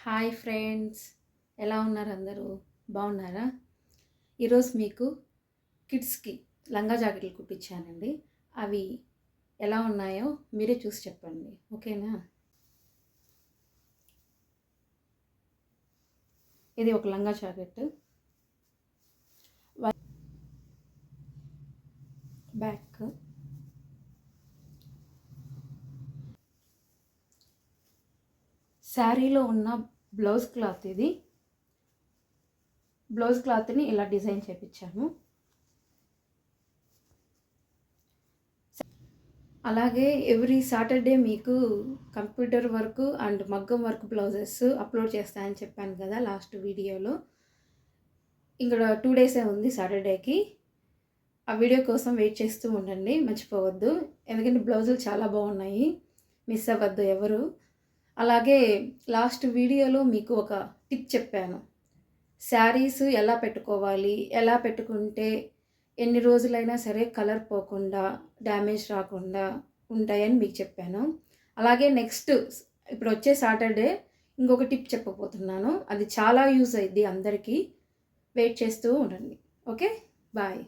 Hi friends, ఎలా ఉన్నారు అందరూ? బాగున్నారా? ఈరోజు మీకు కిడ్స్కి లంగా జాకెట్లు కుట్టించానండి. అవి ఎలా ఉన్నాయో మీరే చూసి చెప్పండి, ఓకేనా? ఇది ఒక లంగా జాకెట్, బ్యాక్, శారీలో ఉన్న బ్లౌజ్ క్లాత్ ఇది. బ్లౌజ్ క్లాత్ని ఇలా డిజైన్ చేయించాము. అలాగే ఎవ్రీ సాటర్డే మీకు కంప్యూటర్ వర్క్ అండ్ మగ్గం వర్క్ బ్లౌజెస్ అప్లోడ్ చేస్తానని చెప్పాను కదా లాస్ట్ వీడియోలో. ఇక్కడ 2 డేసే ఉంది సాటర్డేకి. ఆ వీడియో కోసం వెయిట్ చేస్తూ ఉండండి, మర్చిపోవద్దు. ఎందుకంటే బ్లౌజులు చాలా బాగున్నాయి, మిస్ అవ్వద్దు ఎవరు. అలాగే లాస్ట్ వీడియోలో మీకు ఒక టిప్ చెప్పాను. శారీస్ ఎలా పెట్టుకోవాలి, ఎలా పెట్టుకుంటే ఎన్ని రోజులైనా సరే కలర్ పోకుండా డ్యామేజ్ రాకుండా ఉంటాయని మీకు చెప్పాను. అలాగే నెక్స్ట్ ఇప్పుడు వచ్చే సాటర్డే ఇంకొక టిప్ చెప్పబోతున్నాను. అది చాలా యూజ్ అయ్యిద్ది అందరికీ. వెయిట్ చేస్తూ ఉండండి, ఓకే? బాయ్.